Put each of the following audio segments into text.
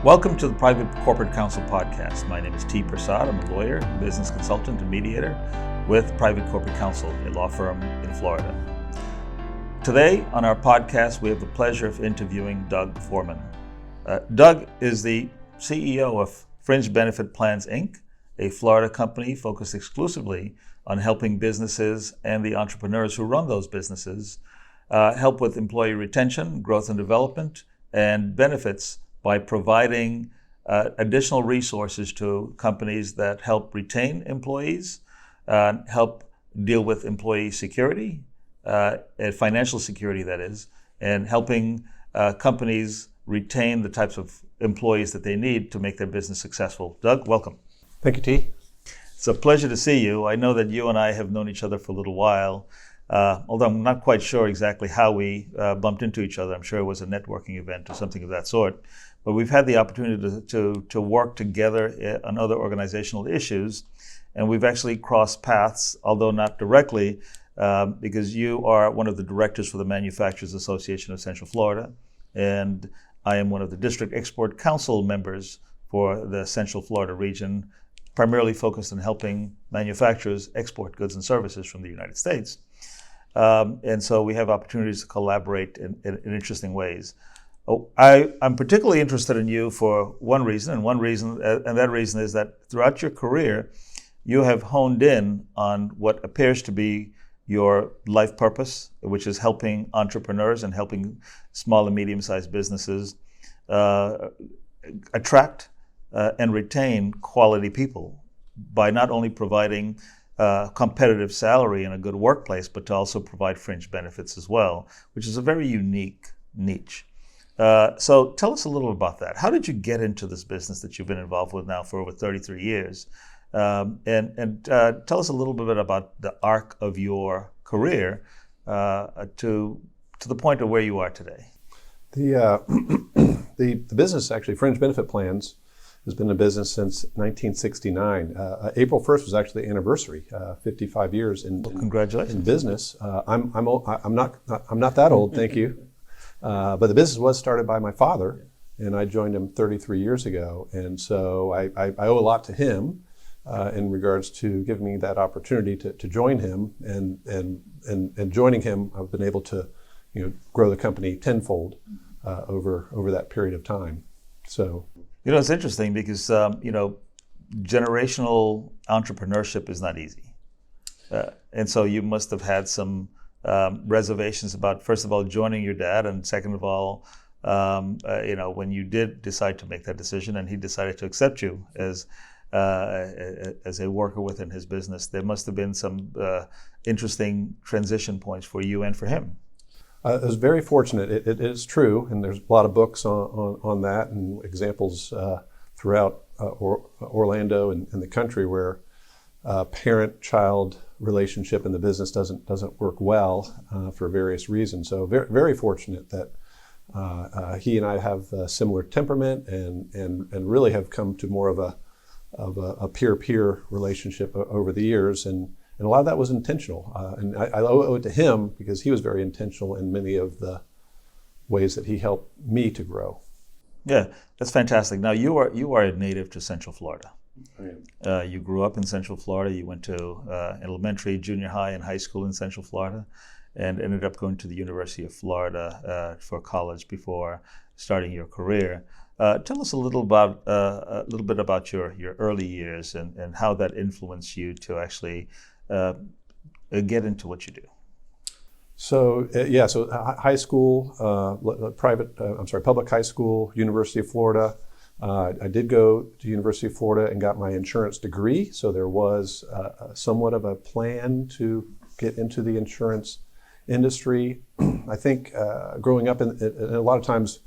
Welcome to the Private Corporate Counsel Podcast. My name is Tee Persad. I'm a lawyer, business consultant, and mediator with Private Corporate Counsel, a law firm in Florida. Today on our podcast, we have the pleasure of interviewing Doug Foreman. Doug is the CEO of Fringe Benefit Plans, Inc., a Florida company focused exclusively on helping businesses and the entrepreneurs who run those businesses help with employee retention, growth and development, and benefits by providing additional resources to companies that help retain employees, help deal with employee security, and financial security, that is, and helping companies retain the types of employees that they need to make their business successful. Doug, welcome. Thank you, T. It's a pleasure to see you. I know that you and I have known each other for a little while, although I'm not quite sure exactly how we bumped into each other. I'm sure it was a networking event or something of that sort. But we've had the opportunity to work together on other organizational issues, and we've actually crossed paths, although not directly, because you are one of the directors for the Manufacturers Association of Central Florida, and I am one of the District Export Council members for the Central Florida region, primarily focused on helping manufacturers export goods and services from the United States. And so we have opportunities to collaborate in interesting ways. I'm particularly interested in you for one reason, and that reason is that throughout your career, you have honed in on what appears to be your life purpose, which is helping entrepreneurs and helping small and medium-sized businesses attract and retain quality people by not only providing competitive salary and a good workplace, but to also provide fringe benefits as well, which is a very unique niche. So tell us a little about that. How did you get into this business that you've been involved with now for over 33 years? And tell us a little bit about the arc of your career to the point of where you are today. The business, actually, Fringe Benefit Plans, has been in business since 1969. April 1st was actually the anniversary, 55 years congratulations. In business. I'm not that old, thank you. But the business was started by my father, and I joined him 33 years ago. And so I owe a lot to him in regards to giving me that opportunity to join him. And joining him, I've been able to grow the company tenfold over that period of time. So, it's interesting because generational entrepreneurship is not easy, and so you must have had some reservations about, first of all, joining your dad, and second of all, when you did decide to make that decision and he decided to accept you as a worker within his business, there must have been some interesting transition points for you and for him. I was very fortunate. It is true, and there's a lot of books on that and examples throughout Orlando and the country where parent-child relationship in the business doesn't work well for various reasons. So very, very fortunate that he and I have a similar temperament and really have come to more of a peer-peer relationship over the years, and a lot of that was intentional. And I owe it to him because he was very intentional in many of the ways that he helped me to grow. Yeah, that's fantastic. Now you are a native to Central Florida. You grew up in Central Florida. You went to elementary, junior high, and high school in Central Florida, and ended up going to the University of Florida for college before starting your career. Tell us a little bit about your early years and how that influenced you to actually get into what you do. So high school, public high school, University of Florida. I did go to University of Florida and got my insurance degree. So there was somewhat of a plan to get into the insurance industry. I think growing up in a lot of times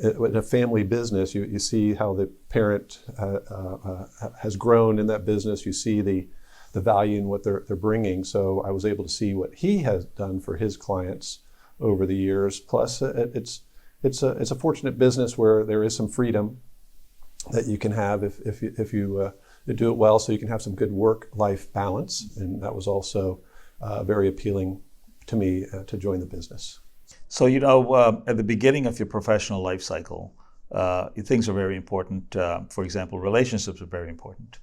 in a family business, you see how the parent has grown in that business. You see the value in what they're bringing. So I was able to see what he has done for his clients over the years. Plus, it's a fortunate business where there is some freedom that you can have if you do it well, so you can have some good work-life balance, and that was also very appealing to me to join the business. So at the beginning of your professional life cycle, things are very important. For example, relationships are very important.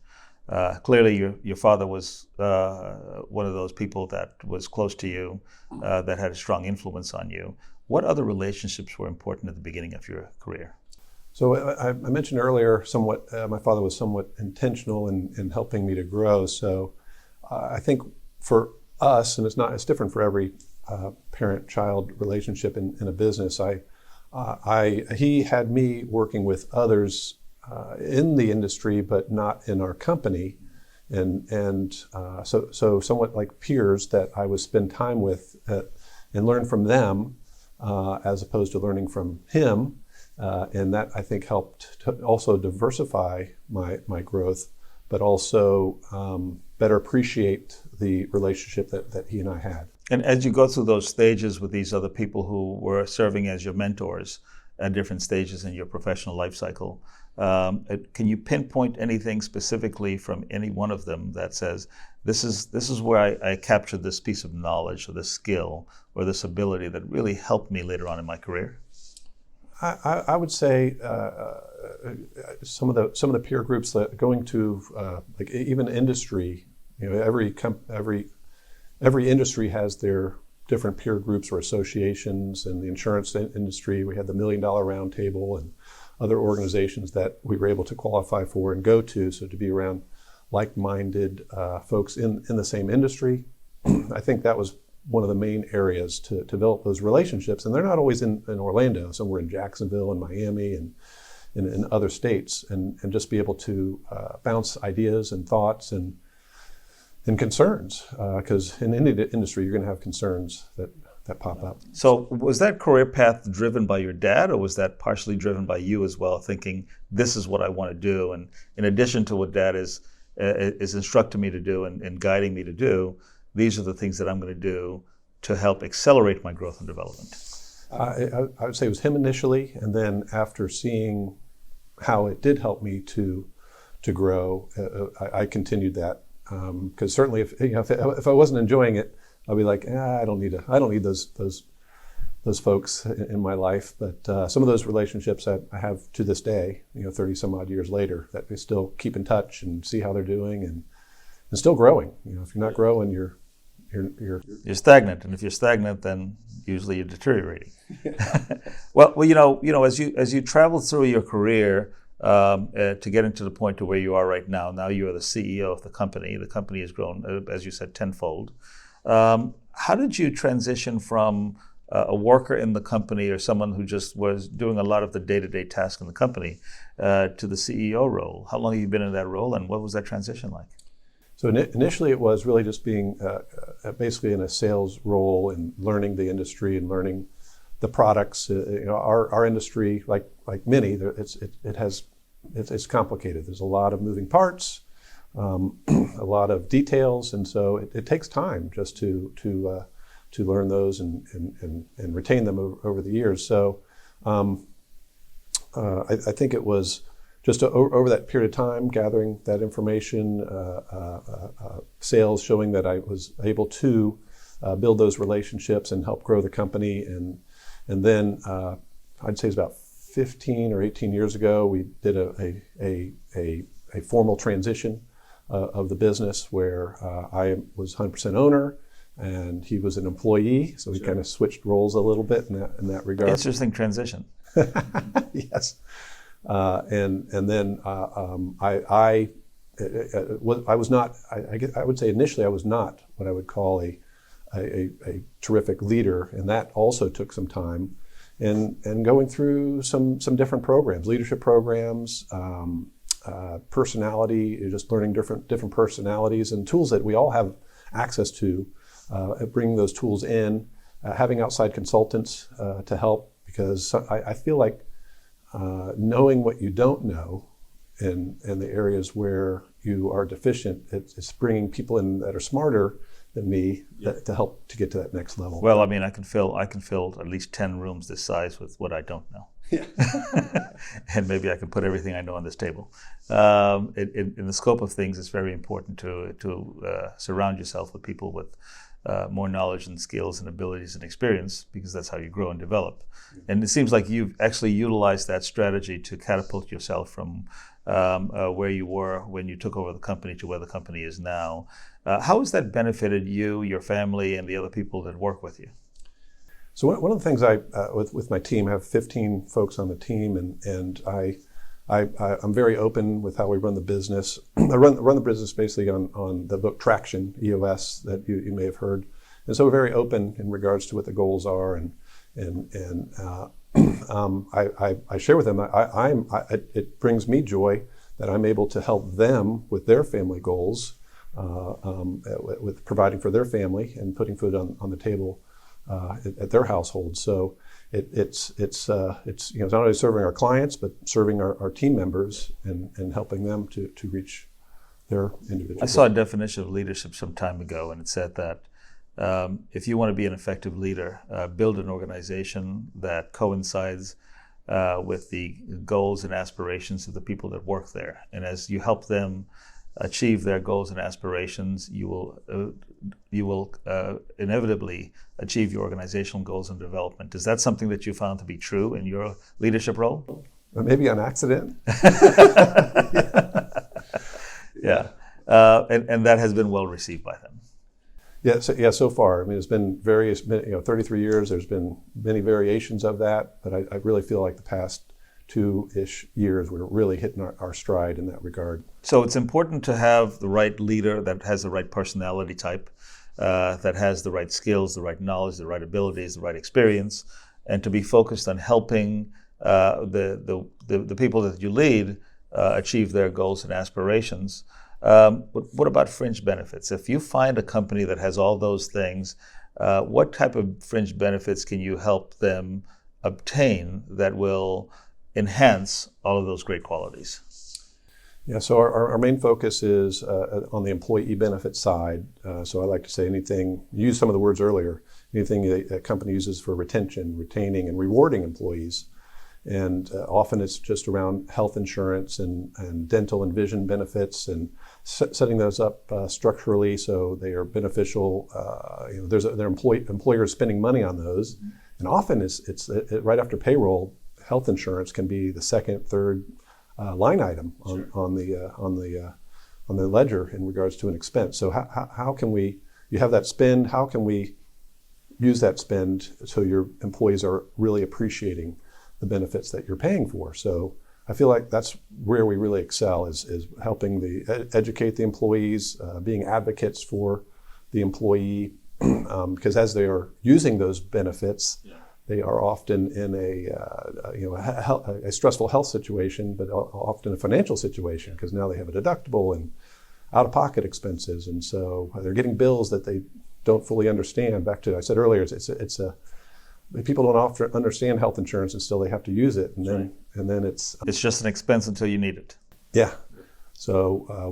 Clearly, your father was one of those people that was close to you, that had a strong influence on you. What other relationships were important at the beginning of your career? So I mentioned earlier somewhat, my father was somewhat intentional in helping me to grow. So I think for us, and it's different for every parent-child relationship in a business, he had me working with others in the industry, but not in our company, and so somewhat like peers that I would spend time with and learn from them, as opposed to learning from him, and that I think helped to also diversify my growth, but also better appreciate the relationship that he and I had. And as you go through those stages with these other people who were serving as your mentors at different stages in your professional life cycle, can you pinpoint anything specifically from any one of them that says, this is where I captured this piece of knowledge or this skill or this ability that really helped me later on in my career? I would say some of the peer groups that going to like even industry, every industry has their different peer groups or associations. In the insurance industry, we had the $1 Million Round Table and other organizations that we were able to qualify for and go to. So to be around like-minded folks in the same industry, I think that was one of the main areas to develop those relationships. And they're not always in Orlando. Some were in Jacksonville and Miami and in other states, and just be able to bounce ideas and thoughts and concerns, because in any industry you're going to have concerns that pop up. So was that career path driven by your dad, or was that partially driven by you as well, thinking this is what I want to do, and in addition to what dad is instructing me to do and guiding me to do, these are the things that I'm going to do to help accelerate my growth and development? I would say it was him initially, and then after seeing how it did help me to grow, I continued that. Because certainly, if I wasn't enjoying it, I'd be like, I don't need those folks in my life. But some of those relationships I have to this day, 30 some odd years later, that we still keep in touch and see how they're doing and still growing. If you're not growing, you're stagnant, and if you're stagnant, then usually you're deteriorating. Well, as you travel through your career. To get into the point to where you are right now. Now you are the CEO of the company. The company has grown, as you said, tenfold. How did you transition from a worker in the company or someone who just was doing a lot of the day-to-day tasks in the company to the CEO role? How long have you been in that role, and what was that transition like? So initially it was really just being basically in a sales role and learning the industry and learning the products. Our industry, like many, it's complicated. There's a lot of moving parts, a lot of details, and so it takes time just to learn those and retain them over the years. So I think it was just over that period of time, gathering that information, sales, showing that I was able to build those relationships and help grow the company, and then I'd say it's about 15 or 18 years ago, we did a formal transition of the business where I was 100% owner and he was an employee. So we kind of switched roles a little bit in that regard. Interesting transition. Yes. And then I was not, I would say initially I was not what I would call a terrific leader, and that also took some time. And going through some different programs, leadership programs, personality, just learning different personalities and tools that we all have access to, bringing those tools in, having outside consultants to help, because I feel like knowing what you don't know in the areas where you are deficient, it's bringing people in that are smarter than me to help to get to that next level. Well, I mean, I can fill at least 10 rooms this size with what I don't know. Yeah. And maybe I can put everything I know on this table. In the scope of things, it's very important to surround yourself with people with more knowledge and skills and abilities and experience, because that's how you grow and develop. And it seems like you've actually utilized that strategy to catapult yourself from where you were when you took over the company to where the company is now. How has that benefited you, your family, and the other people that work with you? So one of the things with my team, I have 15 folks on the team, and I'm very open with how we run the business. I run the business basically on the book Traction, EOS, that you may have heard. And so we're very open in regards to what the goals are, and I share with them. It brings me joy that I'm able to help them with their family goals, with providing for their family and putting food on the table at their household. So it's not only serving our clients, but serving our team members and helping them to reach their individual. I saw a definition of leadership some time ago, and it said that if you want to be an effective leader, build an organization that coincides with the goals and aspirations of the people that work there. And as you help them achieve their goals and aspirations, you will inevitably achieve your organizational goals and development. Is that something that you found to be true in your leadership role? Maybe on accident. Yeah. And that has been well received by them. So far. I mean, it's been 33 years. There's been many variations of that, but I really feel like the past 2-ish years, we're really hitting our stride in that regard. So it's important to have the right leader that has the right personality type, that has the right skills, the right knowledge, the right abilities, the right experience, and to be focused on helping the people that you lead achieve their goals and aspirations. What about fringe benefits? If you find a company that has all those things, what type of fringe benefits can you help them obtain that will enhance all of those great qualities? Yeah, so our main focus is on the employee benefit side. So I like to say anything, you used some of the words earlier, anything a company uses for retention, retaining, and rewarding employees. And often it's just around health insurance and dental and vision benefits, and setting those up structurally so they are beneficial. Their employers spending money on those, and often it's right after payroll. Health insurance can be the second, third line item on the ledger in regards to an expense. So how can you have that spend? How can we use that spend so your employees are really appreciating the benefits that you're paying for? So I feel like that's where we really excel, is helping educate the employees, being advocates for the employee, because as they are using those benefits, they are often in a stressful health situation, but often a financial situation, because now they have a deductible and out-of-pocket expenses, and so they're getting bills that they don't fully understand. Back to I said earlier, people don't often understand health insurance until they have to use it, and then it's just an expense until you need it. Yeah. So our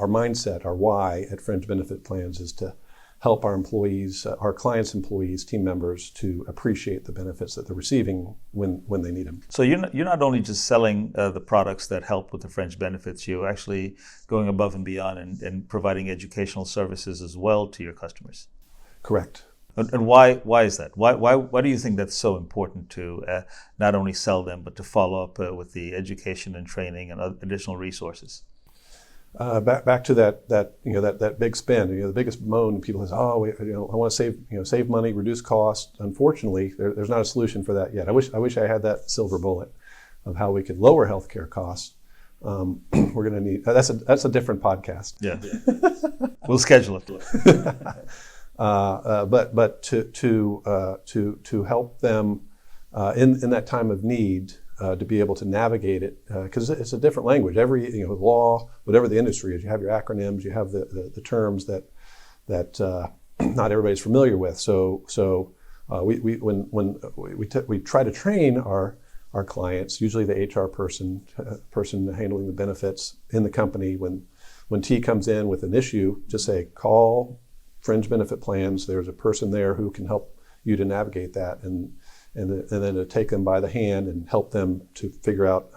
mindset, our why at Fringe Benefit Plans is to help our employees, our clients' employees, team members, to appreciate the benefits that they're receiving when they need them. So you're not only just selling the products that help with the fringe benefits, you're actually going above and beyond and providing educational services as well to your customers. Correct. And why is that? Why do you think that's so important to not only sell them, but to follow up with the education and training and additional resources? Back to that big spend. The biggest moan people say, I want to save money, reduce cost. Unfortunately, there's not a solution for that yet. I wish I had that silver bullet of how we could lower healthcare costs. We're going to need that's a different podcast. Yeah, we'll schedule it. But to help them in that time of need, to be able to navigate it, because it's a different language. Every law, whatever the industry is, you have your acronyms, you have the terms that not everybody's familiar with. So we try to train our clients, usually the HR person handling the benefits in the company. When T comes in with an issue, just say, call Fringe Benefit Plans. There's a person there who can help you to navigate that, and then to take them by the hand and help them to figure out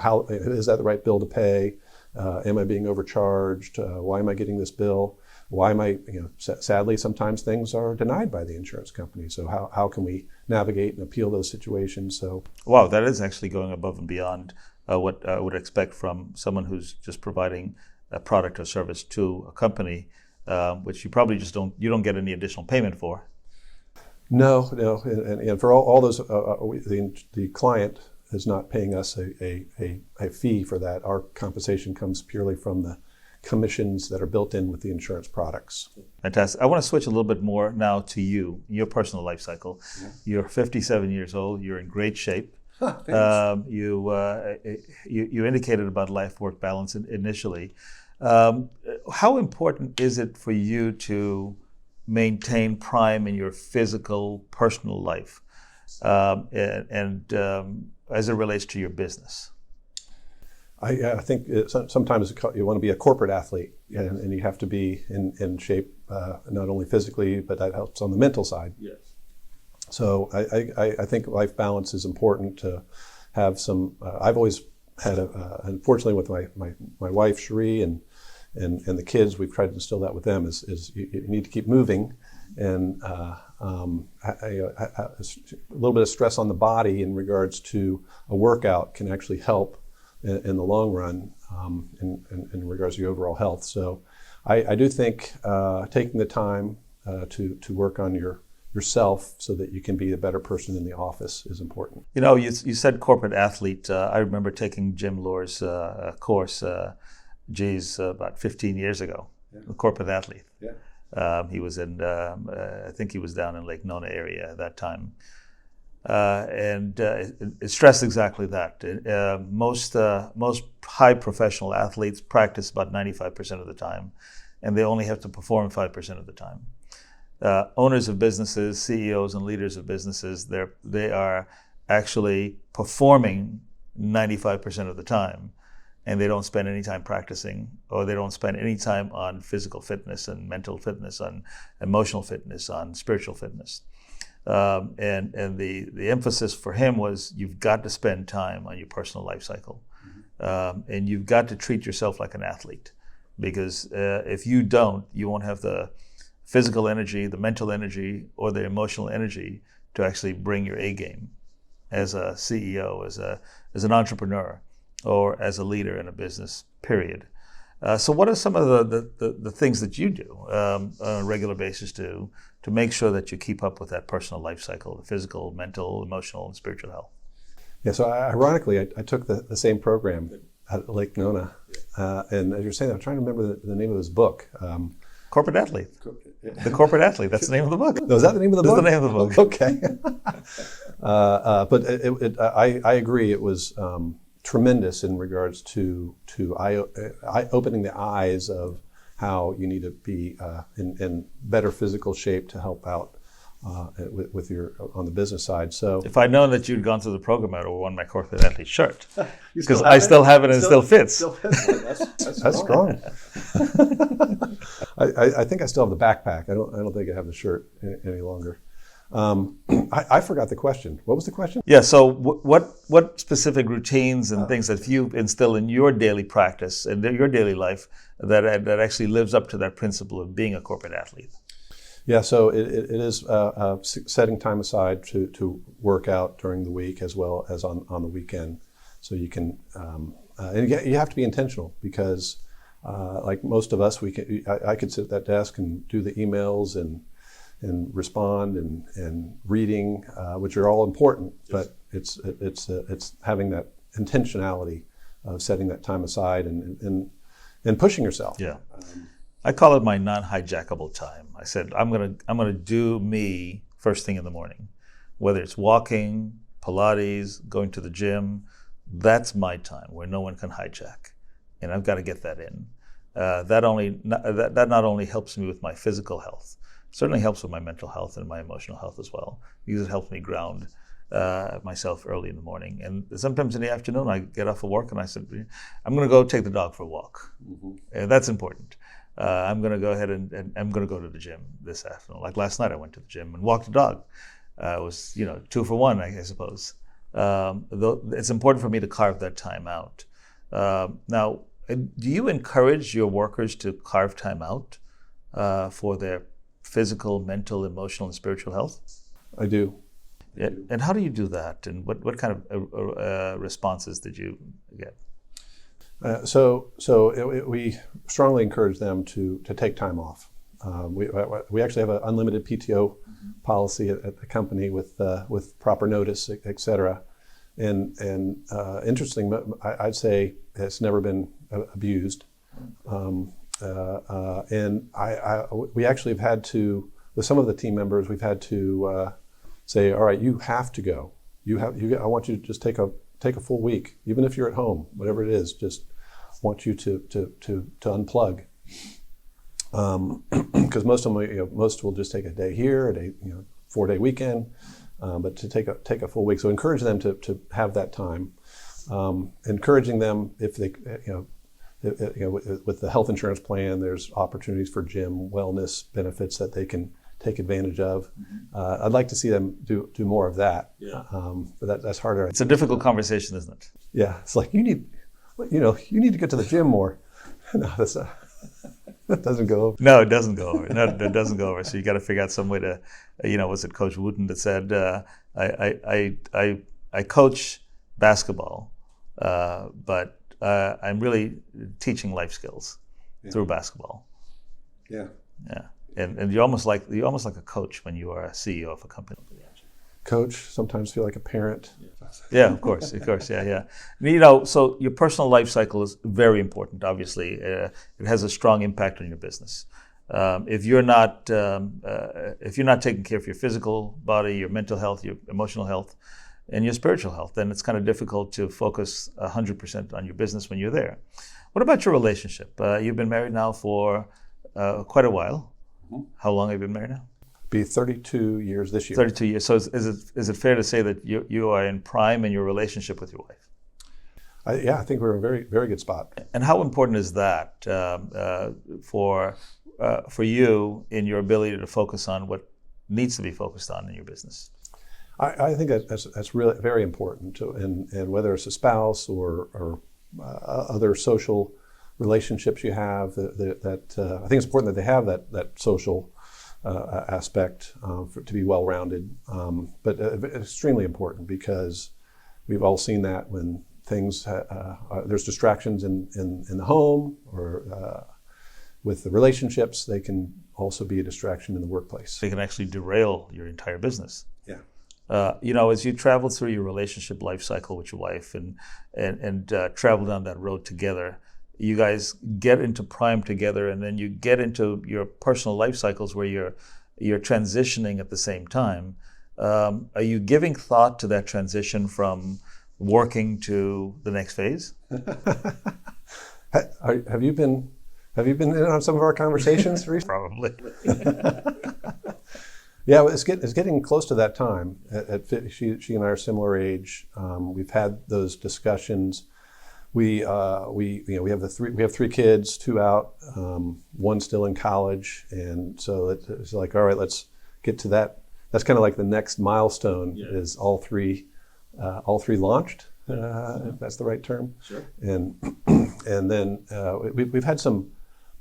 how is that the right bill to pay? Am I being overcharged? Why am I getting this bill? why am I, sadly, sometimes things are denied by the insurance company. So how can we navigate and appeal those situations? So, wow, that is actually going above and beyond what I would expect from someone who's just providing a product or service to a company, which you probably just don't get any additional payment for. No, and for all those, the client is not paying us a fee for that. Our compensation comes purely from the commissions that are built in with the insurance products. Fantastic. I want to switch a little bit more now to your personal life cycle. Yeah. You're 57 years old. You're in great shape. You indicated about life-work balance initially. How important is it for you to maintain prime in your physical, personal life, and as it relates to your business? I think sometimes you want to be a corporate athlete, and you have to be in shape, not only physically, but that helps on the mental side. Yes. So I think life balance is important to have some. I've always had, unfortunately, with my wife Cherie and the kids, we've tried to instill that with them. Is you need to keep moving, and a little bit of stress on the body in regards to a workout can actually help in the long run in regards to your overall health. So I do think taking the time to work on yourself so that you can be a better person in the office is important. You said corporate athlete. I remember taking Jim Lohr's course, about 15 years ago, a corporate athlete. Yeah. He was in, I think he was down in Lake Nona area at that time. And it stressed exactly that. Most high professional athletes practice about 95% of the time, and they only have to perform 5% of the time. Owners of businesses, CEOs and leaders of businesses, they are actually performing 95% of the time, and they don't spend any time practicing, or they don't spend any time on physical fitness and mental fitness, on emotional fitness, on spiritual fitness. And the emphasis for him was you've got to spend time on your personal life cycle. And you've got to treat yourself like an athlete, because if you don't, you won't have the physical energy, the mental energy, or the emotional energy to actually bring your A game as a CEO, as an entrepreneur, or as a leader in a business, period. So what are some of the things that you do on a regular basis to make sure that you keep up with that personal life cycle, the physical, mental, emotional, and spiritual health? Yeah, so ironically, I took the same program at Lake Nona. And as you're saying, I'm trying to remember the name of this book. Corporate Athlete. The Corporate Athlete, that's the name of the book. No, is that the name of the book? That's the name of the book. Okay. But I agree, it was tremendous in regards to opening the eyes of how you need to be in better physical shape to help out with your on the business side. So if I'd known that you'd gone through the program, I would have worn my Corporate Athlete shirt, because I still have it and it still fits. That's strong. I think I still have the backpack. I don't think I have the shirt any longer. I forgot the question. What was the question? Yeah, so what specific routines and things that you instill in your daily practice and your daily life that actually lives up to that principle of being a corporate athlete? Yeah, so it is setting time aside to work out during the week as well as on the weekend. So you can, and you have to be intentional, because like most of us, I could sit at that desk and do the emails and respond and reading, which are all important, but it's having that intentionality of setting that time aside and pushing yourself. Yeah, I call it my non-hijackable time. I said I'm gonna do me first thing in the morning, whether it's walking, Pilates, going to the gym. That's my time where no one can hijack, and I've got to get that in. That not only helps me with my physical health, certainly helps with my mental health and my emotional health as well, because it helps me ground myself early in the morning. And sometimes in the afternoon, I get off of work and I said, I'm going to go take the dog for a walk. Mm-hmm. That's important. I'm going to go ahead and I'm going to go to the gym this afternoon. Like last night, I went to the gym and walked the dog. It was 2 for 1, I suppose. Though it's important for me to carve that time out. Now, do you encourage your workers to carve time out for their physical, mental, emotional, and spiritual health? I do. Yeah. And how do you do that? And what kind of responses did you get? We strongly encourage them to take time off. We actually have an unlimited PTO policy at the company with proper notice, et cetera. And interesting, I'd say it's never been abused. And we actually have had to, with some of the team members, we've had to say, all right, you have to go. I want you to just take a full week, even if you're at home, whatever it is. Just want you to unplug. Because most of them, most will just take a day here, a day, 4-day weekend, but to take a full week. So encourage them to have that time. Encouraging them if they, with the health insurance plan, there's opportunities for gym wellness benefits that they can take advantage of. I'd like to see them do more of that. Yeah. But that's harder. It's a difficult conversation, isn't it? Yeah, it's like you need to get to the gym more. No, that doesn't go over. No, it doesn't go over. No, it doesn't go over. So you got to figure out some way to, was it Coach Wooten that said, I coach basketball, but I'm really teaching life skills through basketball. Yeah. Yeah. And you're almost like a coach when you are a CEO of a company. Coach, sometimes feel like a parent. Yeah, of course, yeah. So your personal life cycle is very important. Obviously, it has a strong impact on your business. If you're not taking care of your physical body, your mental health, your emotional health, and your spiritual health, then it's kind of difficult to focus 100% on your business when you're there. What about your relationship? You've been married now for quite a while. Mm-hmm. How long have you been married now? Be 32 years this year. 32 years. So is it fair to say that you are in prime in your relationship with your wife? I think we're in a very, very good spot. And how important is that for you in your ability to focus on what needs to be focused on in your business? I think that's really very important. And whether it's a spouse or other social relationships you have, that I think it's important that they have that social aspect to be well-rounded, but extremely important because we've all seen that when things there's distractions in the home or with the relationships, they can also be a distraction in the workplace. They can actually derail your entire business. Yeah. As you travel through your relationship life cycle with your wife and travel down that road together, you guys get into prime together, and then you get into your personal life cycles where you're transitioning at the same time. Are you giving thought to that transition from working to the next phase? Have you been in on some of our conversations recently? Probably. Yeah, well, it's getting close to that time. She and I are similar age. We've had those discussions. We have 3 kids, 2 out, 1 still in college, and so it's like, all right, let's get to that. That's kind of like the next milestone is all three launched, if that's the right term. Sure. And then we've had some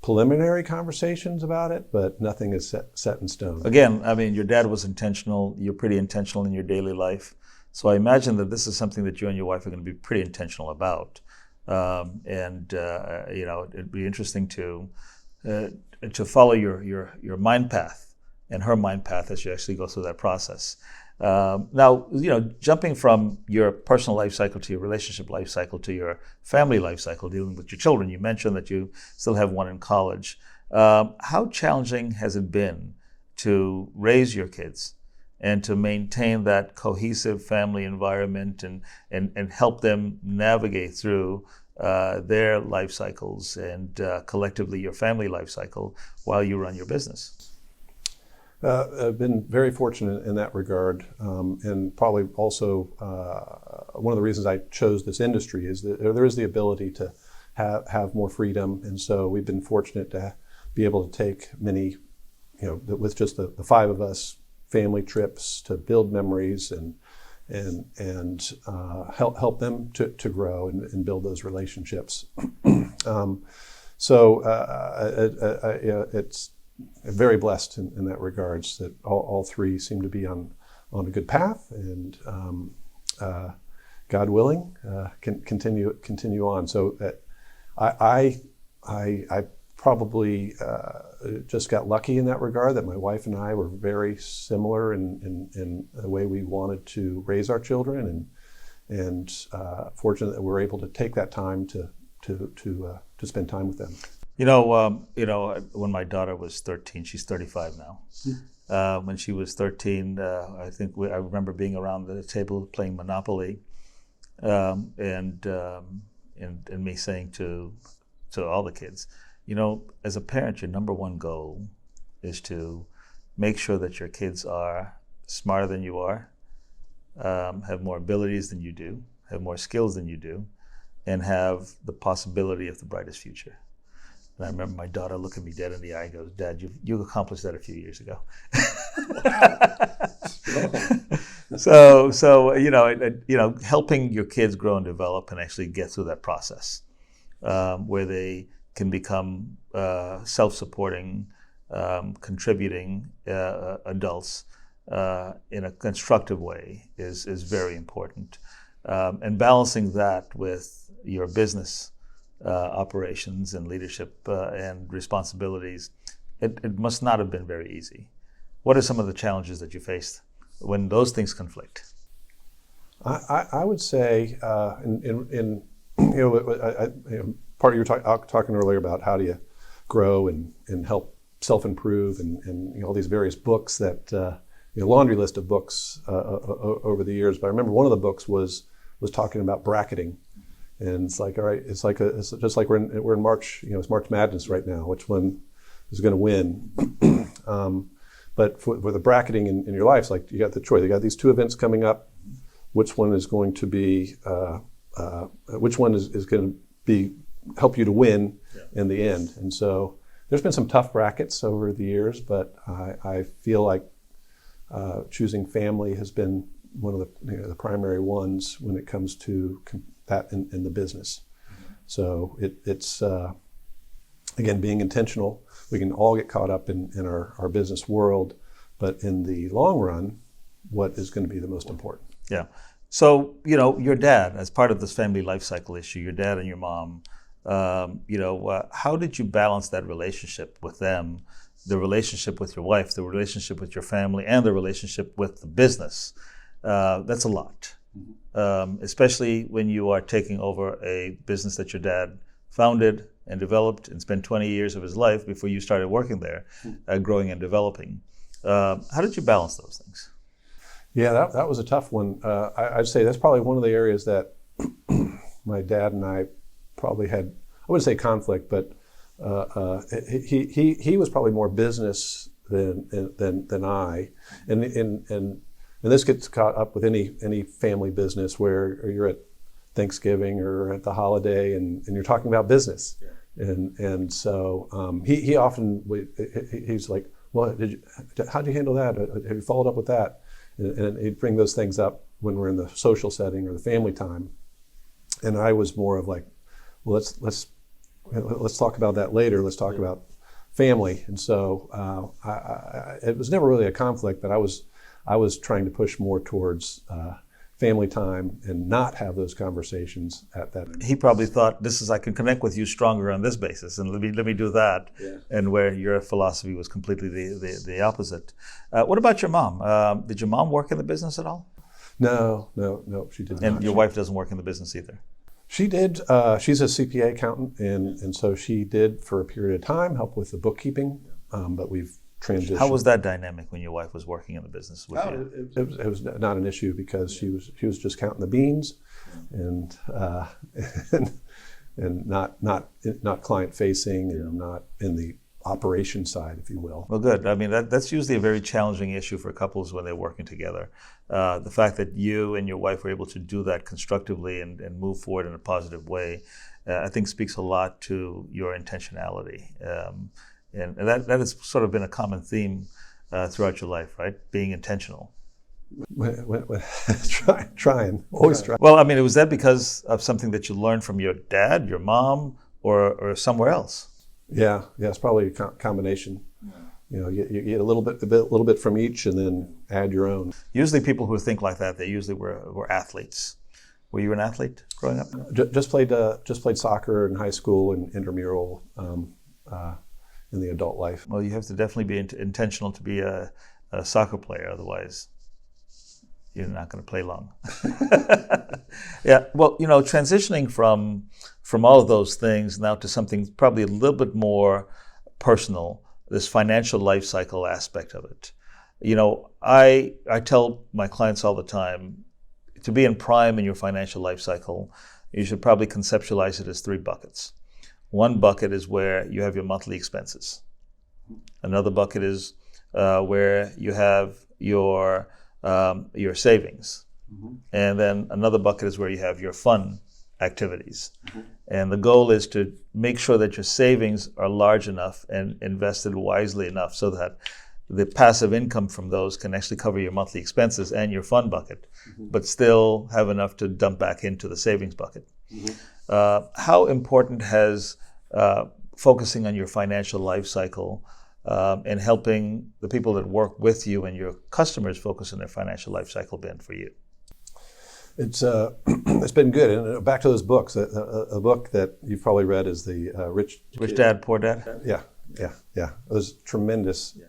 preliminary conversations about it, but nothing is set in stone. Again, I mean, your dad was intentional. You're pretty intentional in your daily life, so I imagine that this is something that you and your wife are going to be pretty intentional about. It'd be interesting to follow your mind path and her mind path as you actually go through that process. Now, jumping from your personal life cycle to your relationship life cycle to your family life cycle, dealing with your children. You mentioned that you still have 1 in college. How challenging has it been to raise your kids and to maintain that cohesive family environment and help them navigate through their life cycles and collectively your family life cycle while you run your business? I've been very fortunate in that regard, and probably also one of the reasons I chose this industry is that there is the ability to have more freedom, and so we've been fortunate to be able to take many, with just the 5 of us, family trips to build memories and help them to grow and build those relationships. It's very blessed in that regards, that all three seem to be on a good path, and God willing, can continue on. So I probably just got lucky in that regard, that my wife and I were very similar in the way we wanted to raise our children, and fortunate that we were able to take that time to spend time with them. When my daughter was 13, she's 35 now. When she was 13, I think I remember being around the table playing Monopoly, and me saying to all the kids, as a parent, your number one goal is to make sure that your kids are smarter than you are, have more abilities than you do, have more skills than you do, and have the possibility of the brightest future. And I remember my daughter looking me dead in the eye and goes, "Dad, you accomplished that a few years ago." So helping your kids grow and develop and actually get through that process, where they can become self-supporting, contributing adults in a constructive way is very important. And balancing that with your business operations and leadership and responsibilities, it must not have been very easy. What are some of the challenges that you faced when those things conflict? I would say, part of your talking earlier about how do you grow and help self-improve, and all these various books that laundry list of books over the years. But I remember one of the books was talking about bracketing, and it's like, all right, it's just like we're in March. It's March Madness right now. Which one is going to win? But for the bracketing in your life, it's like you got the choice. You got these two events coming up. Which one is going to be? Which one is going to be help you to win in the end? And so there's been some tough brackets over the years, but I feel like choosing family has been one of the primary ones when it comes to that in the business. So it's again, being intentional. We can all get caught up in our business world, but in the long run, what is going to be the most important? Yeah. So, your dad, as part of this family life cycle issue, your dad and your mom, how did you balance that relationship with them, the relationship with your wife, the relationship with your family, and the relationship with the business? That's a lot, especially when you are taking over a business that your dad founded and developed and spent 20 years of his life before you started working there, growing and developing. How did you balance those things? Yeah, that was a tough one. I'd say that's probably one of the areas that my dad and I probably had, I wouldn't say conflict, but he was probably more business than I, and this gets caught up with any family business where you're at Thanksgiving or at the holiday and you're talking about business, and so he often he's like, well, how'd you handle that? Have you followed up with that? And he'd bring those things up when we're in the social setting or the family time, and I was more of like, well, let's talk about that later. Let's talk about family. And so it was never really a conflict, but I was trying to push more towards family time and not have those conversations at that. He probably thought, I can connect with you stronger on this basis, and let me do that. Yeah. And where your philosophy was completely the opposite. What about your mom? Did your mom work in the business at all? No, she did not. And your wife doesn't work in the business either? She did. She's a CPA accountant, and so she did for a period of time help with the bookkeeping, but we've transitioned. How was that dynamic when your wife was working in the business with you? It was not an issue because she was just counting the beans, and not client facing and not in the operation side, if you will. Well, good. I mean, that's usually a very challenging issue for couples when they're working together. The fact that you and your wife were able to do that constructively and move forward in a positive way, I think speaks a lot to your intentionality. And that has sort of been a common theme throughout your life, right? Being intentional. Trying, always trying. Well, I mean, was that because of something that you learned from your dad, your mom, or somewhere else? Yeah, it's probably a combination. You get a little bit from each, and then add your own. Usually, people who think like that, they usually were athletes. Were you an athlete growing up? Just played soccer in high school and intramural in the adult life. Well, you have to definitely be intentional to be a soccer player, otherwise you're not going to play long. Yeah, well, transitioning from all of those things now to something probably a little bit more personal, this financial life cycle aspect of it. I tell my clients all the time, to be in prime in your financial life cycle, you should probably conceptualize it as 3 buckets. One bucket is where you have your monthly expenses. Another bucket is where you have your savings. Mm-hmm. And then another bucket is where you have your fun activities. Mm-hmm. And the goal is to make sure that your savings are large enough and invested wisely enough so that the passive income from those can actually cover your monthly expenses and your fun bucket, mm-hmm. but still have enough to dump back into the savings bucket. Mm-hmm. How important has focusing on your financial life cycle and helping the people that work with you and your customers focus on their financial life cycle been for you? It's been good. And back to those books, a book that you've probably read is the Rich Dad, Poor Dad? Yeah. It was tremendous. Yeah.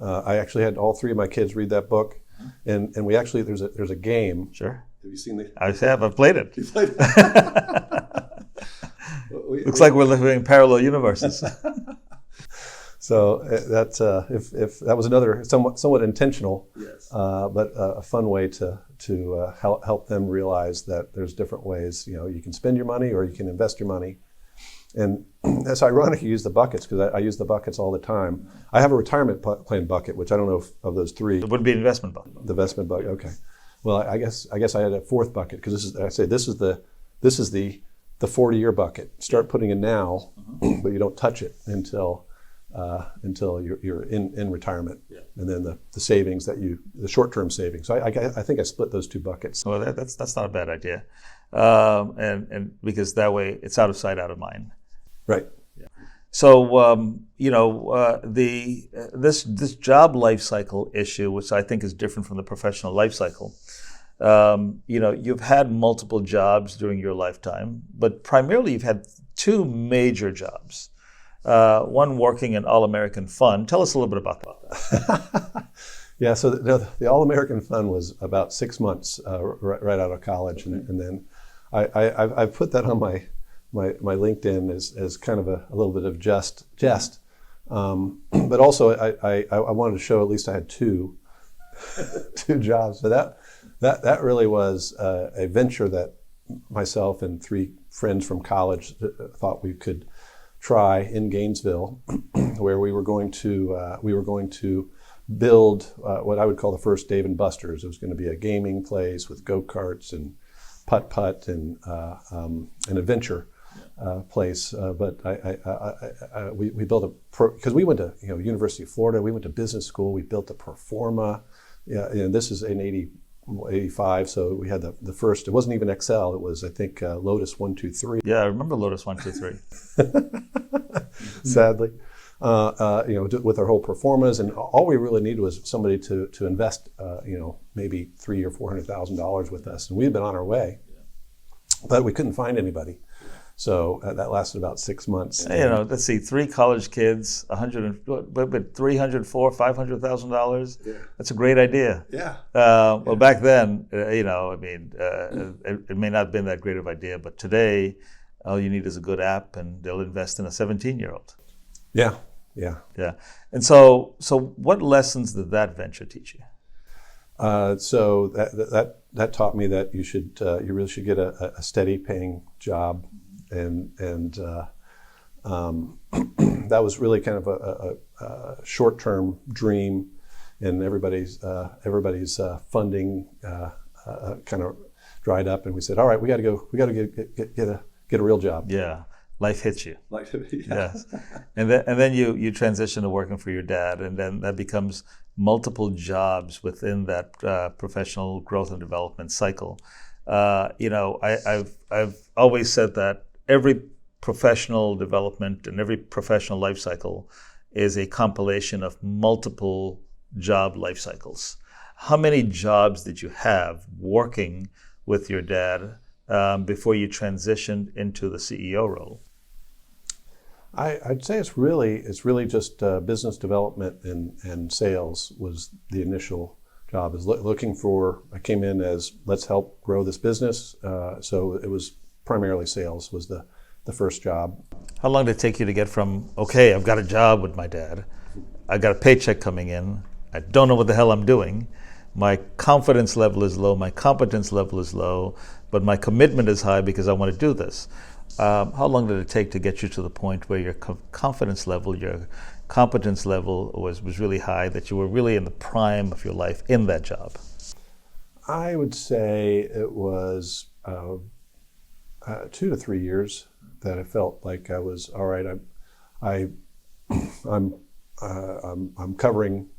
I actually had all 3 of my kids read that book, and we actually there's a game. Sure. Have you seen the? I have. I've played it. You played it. Looks like we're living in parallel universes. So that's if that was another somewhat intentional, yes. But a fun way to help them realize that there's different ways. You can spend your money or you can invest your money. And that's ironic you use the buckets, because I use the buckets all the time. I have a retirement plan bucket, which I don't know if of those 3. It would be an investment bucket. The investment bucket, okay. Well, I guess I had a 4th bucket, because this is the 40-year bucket. Start putting in now, but you don't touch it until you're in retirement, yeah. And then the savings the short-term savings. So I think I split those 2 buckets. Well, that's not a bad idea, and because that way it's out of sight, out of mind. Right. Yeah. So this job life cycle issue, which I think is different from the professional life cycle. You've had multiple jobs during your lifetime, but primarily you've had 2 major jobs. One working in All-American Fund. Tell us a little bit about that. Yeah, so the All-American Fund was about 6 months right out of college, and then I put that on my LinkedIn as kind of a little bit of jest, but also I wanted to show at least I had 2 jobs. So that really was a venture that myself and 3 friends from college thought we could try in Gainesville, where we were going to build what I would call the first Dave & Buster's. It was going to be a gaming place with go-karts and putt-putt and an adventure place. But we built because we went to University of Florida. We went to business school. We built a pro forma. Yeah, and this is in 85, so we had the first. It wasn't even Excel. It was, I think, Lotus 1-2-3. Yeah, I remember Lotus 1-2-3. Sadly, with our whole pro formas, and all we really needed was somebody to invest, maybe $300,000 or $400,000 with us, and we had been on our way, but we couldn't find anybody. So that lasted about 6 months. Let's see, 3 college kids, $300,000, $500,000. Yeah. That's a great idea. Yeah. Well, back then, it may not have been that great of an idea, but today, all you need is a good app, and they'll invest in a 17-year-old. Yeah. And so what lessons did that venture teach you? So that taught me that you really should get a steady paying job. And that was really kind of a short-term dream, and everybody's funding kind of dried up, and we said, all right, we got to get a real job. Yeah, life hits you. Life hits you. Yes, and then you transition to working for your dad, and then that becomes multiple jobs within that professional growth and development cycle. I've always said that every professional development and every professional life cycle is a compilation of multiple job life cycles. How many jobs did you have working with your dad before you transitioned into the CEO role? I'd say it's really just business development and sales was the initial job. Is looking for. I came in as let's help grow this business. So it was primarily sales was the first job. How long did it take you to get from, okay, I've got a job with my dad, I got a paycheck coming in, I don't know what the hell I'm doing, my confidence level is low, my competence level is low, but my commitment is high because I want to do this. How long did it take to get you to the point where your confidence level, your competence level was really high, that you were really in the prime of your life in that job? I would say it was 2 to 3 years that I felt like I was all right. I'm covering,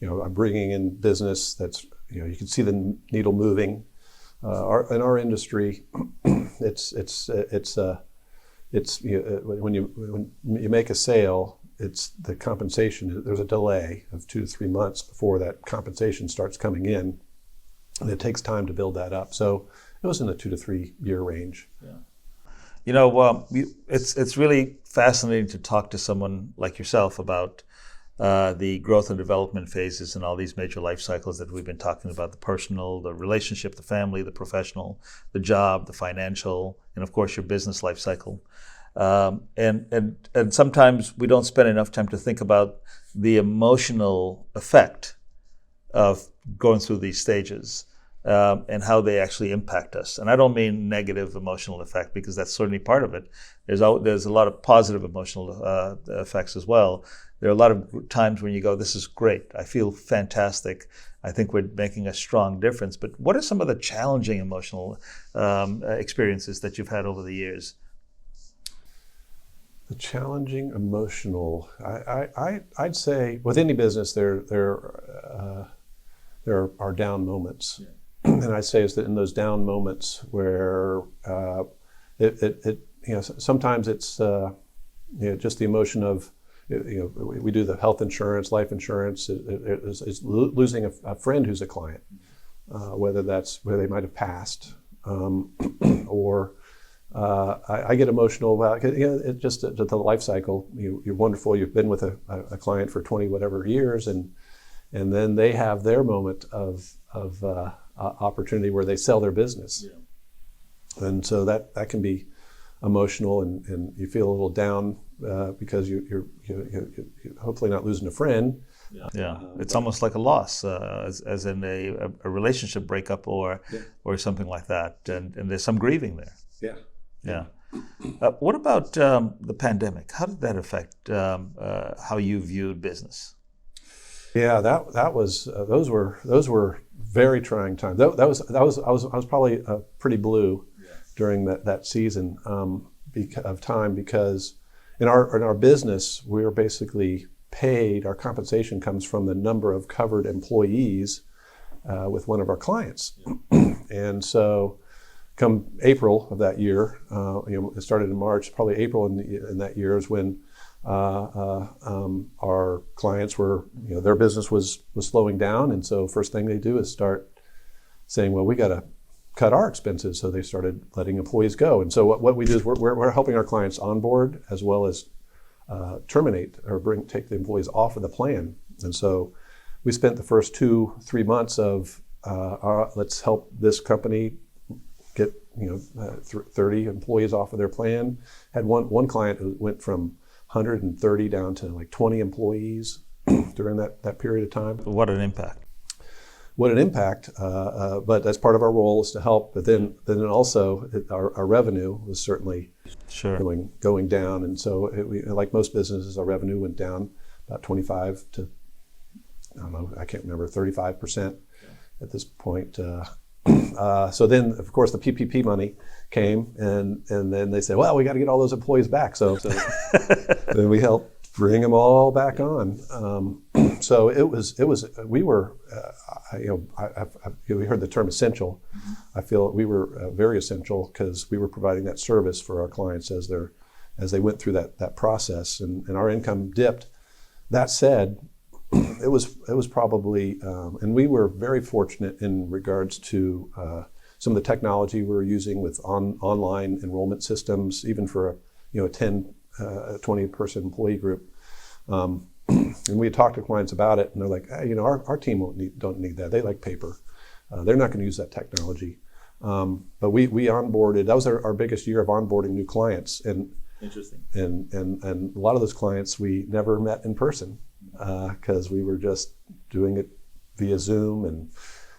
I'm bringing in business that's, you can see the needle moving. In our industry, when you make a sale, it's the compensation. There's a delay of 2 to 3 months before that compensation starts coming in, and it takes time to build that up. So it was in the 2 to 3 year range. Yeah. It's really fascinating to talk to someone like yourself about the growth and development phases and all these major life cycles that we've been talking about: the personal, the relationship, the family, the professional, the job, the financial, and of course your business life cycle. And sometimes we don't spend enough time to think about the emotional effect of going through these stages. And how they actually impact us. And I don't mean negative emotional effect, because that's certainly part of it. There's a lot of positive emotional effects as well. There are a lot of times when you go, this is great, I feel fantastic, I think we're making a strong difference. But what are some of the challenging emotional experiences that you've had over the years? The challenging emotional, I'd say with any business there are down moments. Yeah. And I'd say is that in those down moments where sometimes it's just the emotion of we do the health insurance, life insurance. It's losing a friend who's a client, whether that's where they might have passed, or I get emotional about it's just the life cycle. You're wonderful. You've been with a client for 20 whatever years, and then they have their moment of opportunity where they sell their business. Yeah. And so that can be emotional, and you feel a little down because you're hopefully not losing a friend. Yeah, it's almost like a loss, as in a relationship breakup or something like that, and there's some grieving there. Yeah. What about the pandemic? How did that affect how you viewed business? Yeah, that was those were very trying times. I was probably pretty blue during that season of time, because in our business we are basically paid. Our compensation comes from the number of covered employees with one of our clients, and so come April of that year, it started in March. Probably April in that year is when our clients were, their business was slowing down, and so first thing they do is start saying, well, we got to cut our expenses. So they started letting employees go, and so what we do is we're helping our clients onboard as well as terminate or take the employees off of the plan. And so we spent the first 2-3 months of let's help this company get 30 employees off of their plan. Had one client who went from 130 down to like 20 employees during that period of time. What an impact. But that's part of our role is to help. But then also our revenue was certainly going down. And so like most businesses, our revenue went down about 25 to, I can't remember, 35% at this point. So then, of course, the PPP money came, and then they said, well, we got to get all those employees back. So then we helped bring them all back on. So we heard the term essential. I feel we were very essential because we were providing that service for our clients as they went through that process, and our income dipped That said, it was probably, and we were very fortunate in regards to some of the technology we were using with online enrollment systems, even for a 10, 20 person employee group. And we had talked to clients about it, and they're like, hey, our team don't need that. They like paper. They're not going to use that technology. But we onboarded. That was our biggest year of onboarding new clients. And interesting. And a lot of those clients we never met in person because we were just doing it via Zoom and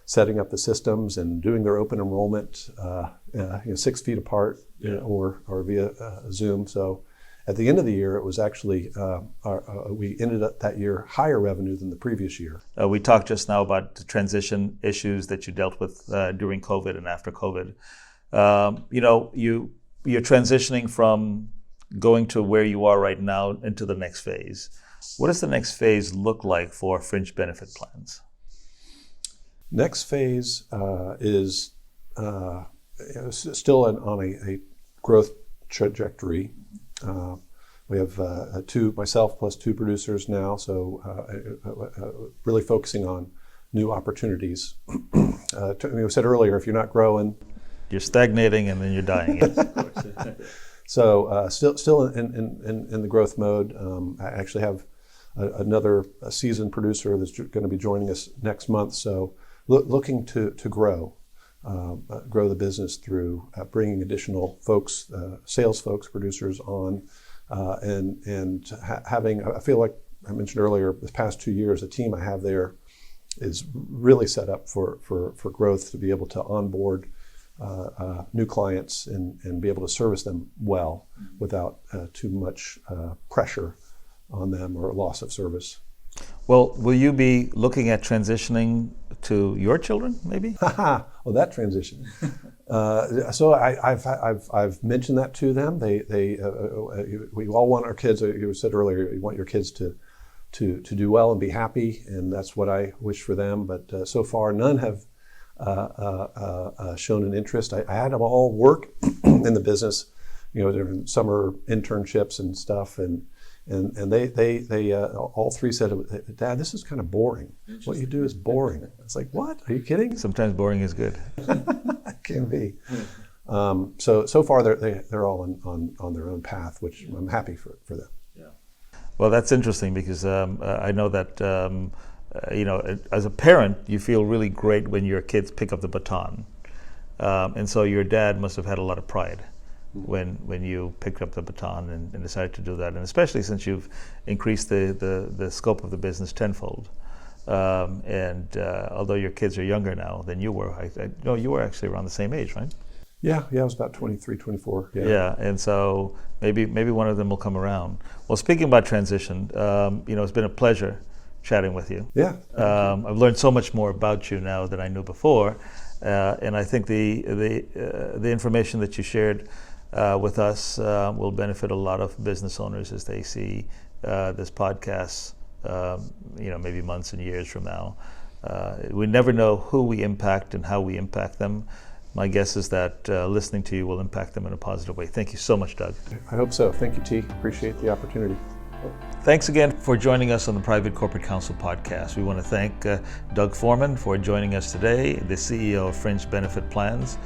setting up the systems and doing their open enrollment 6 feet apart or via Zoom. So at the end of the year, it was actually, we ended up that year higher revenue than the previous year. We talked just now about the transition issues that you dealt with during COVID and after COVID. You're transitioning from going to where you are right now into the next phase. What does the next phase look like for Fringe Benefit Plans? Next phase is still on a growth trajectory. We have myself plus 2 producers now, so really focusing on new opportunities. We said earlier, if you're not growing, you're stagnating and then you're dying. Yes, of course. So still in the growth mode. I actually have another seasoned producer that's going to be joining us next month. So looking to grow the business through bringing additional folks, sales folks, producers on, and having. I feel like I mentioned earlier, the past 2 years, the team I have there is really set up for growth to be able to onboard new clients and be able to service them well without too much pressure on them or loss of service. Well, will you be looking at transitioning to your children, maybe? Well, that transition. So I've mentioned that to them. We all want our kids. You said earlier, you want your kids to do well and be happy, and that's what I wish for them. But so far, none have shown an interest. I had them all work in the business, different summer internships and stuff, and they all 3 said, Dad, this is kind of boring. What you do is boring. It's like, what? Are you kidding? Sometimes boring is good. It can be. So far they're all on their own path, which I'm happy for them. Yeah. Well, that's interesting because I know that as a parent, you feel really great when your kids pick up the baton, and so your dad must have had a lot of pride when you picked up the baton and decided to do that, and especially since you've increased the scope of the business tenfold. And although your kids are younger now than you were, you were actually around the same age, right? Yeah, I was about 23, 24. Yeah, and so maybe one of them will come around. Well, speaking about transition, it's been a pleasure chatting with you. Yeah. I've learned so much more about you now than I knew before, and I think the information that you shared with us will benefit a lot of business owners as they see this podcast, maybe months and years from now. We never know who we impact and how we impact them. My guess is that listening to you will impact them in a positive way. Thank you so much, Doug. I hope so. Thank you, T. Appreciate the opportunity. Thanks again for joining us on the Private Corporate Counsel Podcast. We want to thank Doug Foreman for joining us today, the CEO of Fringe Benefit Plans.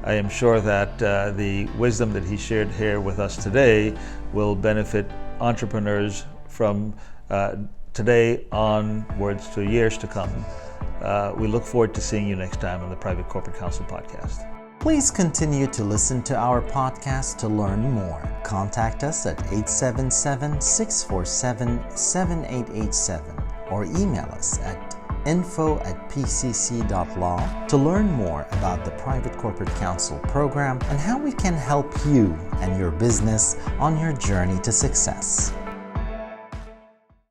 I am sure that the wisdom that he shared here with us today will benefit entrepreneurs from today onwards to years to come. We look forward to seeing you next time on the Private Corporate Counsel Podcast. Please continue to listen to our podcast to learn more. Contact us at 877-647-7887 or email us at info@pcc.law to learn more about the Private Corporate Counsel program and how we can help you and your business on your journey to success.